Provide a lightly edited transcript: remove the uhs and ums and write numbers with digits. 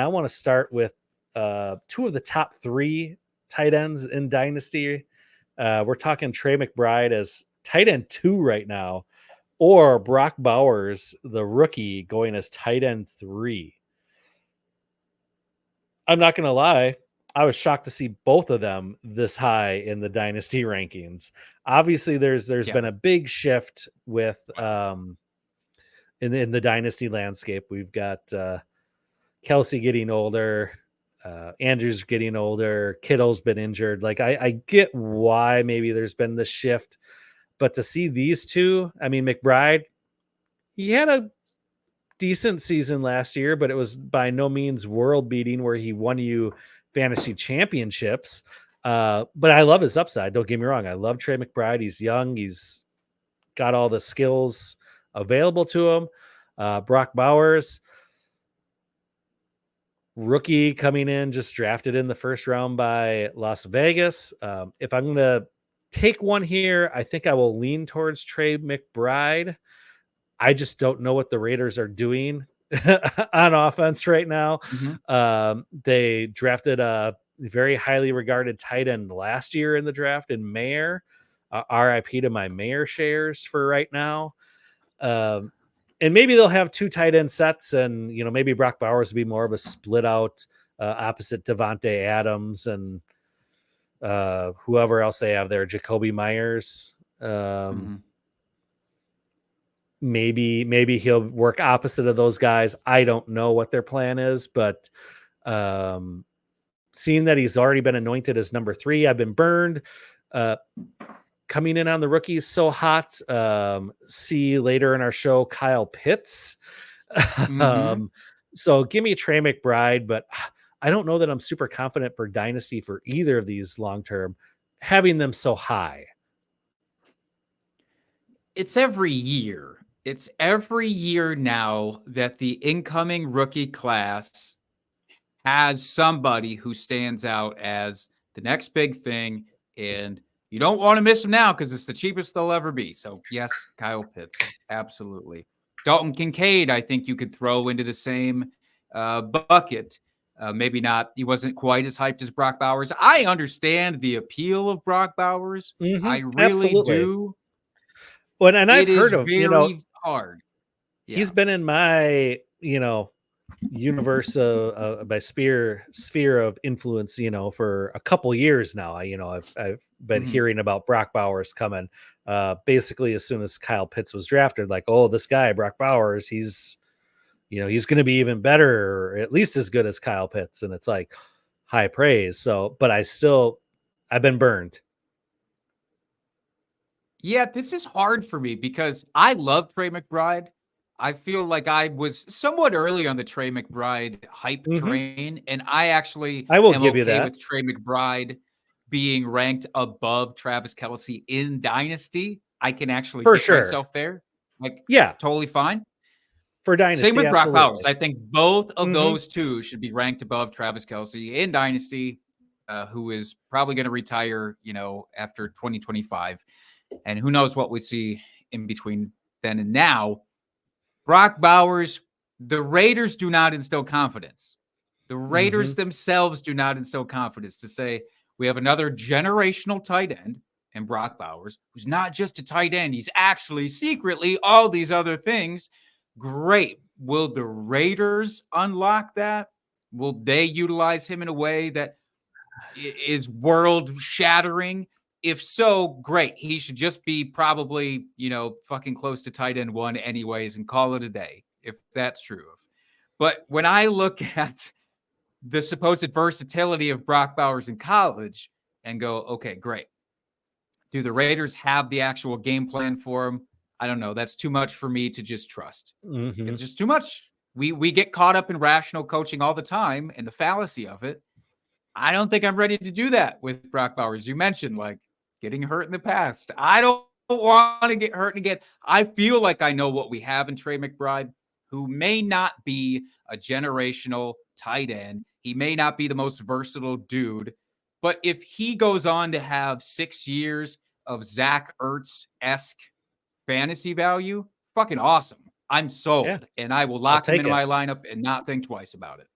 I want to start with two of the top three tight ends in Dynasty. We're talking Trey McBride as tight end 2 right now, or Brock Bowers, the rookie, going as tight end 3. I'm not going to lie. I was shocked to see both of them this high in the Dynasty rankings. Obviously, there's been a big shift with in the Dynasty landscape. We've got Kelsey getting older, Andrews getting older, Kittle's been injured. Like I get why maybe there's been this shift, but to see these two, I mean, McBride, he had a decent season last year, but it was by no means world beating where he won you fantasy championships. But I love his upside. Don't get me wrong. I love Trey McBride. He's young. He's got all the skills available to him. Brock Bowers, rookie coming in, just drafted in the first round by Las Vegas. If I'm going to take one here, I think I will lean towards Trey McBride. I just don't know what the Raiders are doing on offense right now. They drafted a very highly regarded tight end last year in the draft in Mayer. RIP to my Mayer shares for right now. And maybe they'll have two tight end sets, and maybe Brock Bowers will be more of a split out opposite Devontae Adams and whoever else they have there, Jacoby Myers. Maybe he'll work opposite of those guys. I don't know what their plan is, but seeing that he's already been anointed as number 3, I've been burned. Coming in on the rookies so hot. See later in our show, Kyle Pitts. So give me Trey McBride, but I don't know that I'm super confident for Dynasty for either of these long-term, having them so high. It's every year. It's every year now that the incoming rookie class has somebody who stands out as the next big thing, and you don't want to miss them now because it's the cheapest they'll ever be. So, yes, Kyle Pitts, absolutely. Dalton Kincaid, I think you could throw into the same bucket. Maybe not. He wasn't quite as hyped as Brock Bowers. I understand the appeal of Brock Bowers. I really do. Well, and I've heard of, very hard. Yeah. He's been in my, universe of my sphere of influence, for a couple years now. I've been hearing about Brock Bowers coming. Basically, as soon as Kyle Pitts was drafted, like, oh, this guy Brock Bowers, he's going to be even better, or at least as good as Kyle Pitts, and it's like high praise. So, but I've been burned. Yeah, this is hard for me because I love Trey McBride. I feel like I was somewhat early on the Trey McBride hype train, and I will give you that with Trey McBride being ranked above Travis Kelce in Dynasty. I can actually get myself there. Like, yeah, totally fine. For Dynasty, same with absolutely. Brock Bowers. I think both of those two should be ranked above Travis Kelce in Dynasty, who is probably going to retire, after 2025. And who knows what we see in between then and now. Brock Bowers, the Raiders do not instill confidence. The Raiders themselves do not instill confidence to say, we have another generational tight end in Brock Bowers, who's not just a tight end. He's actually secretly all these other things. Great. Will the Raiders unlock that? Will they utilize him in a way that is world-shattering? If so, great. He should just be probably, fucking close to tight end 1 anyways and call it a day, if that's true. But when I look at the supposed versatility of Brock Bowers in college and go, okay, great. Do the Raiders have the actual game plan for him? I don't know. That's too much for me to just trust. It's just too much. We get caught up in rational coaching all the time and the fallacy of it. I don't think I'm ready to do that with Brock Bowers. You mentioned, like, getting hurt in the past. I don't want to get hurt again. I feel like I know what we have in Trey McBride, who may not be a generational tight end. He may not be the most versatile dude. But if he goes on to have 6 years of Zach Ertz-esque fantasy value, fucking awesome. I'm sold. Yeah, and I will lock him into my lineup and not think twice about it.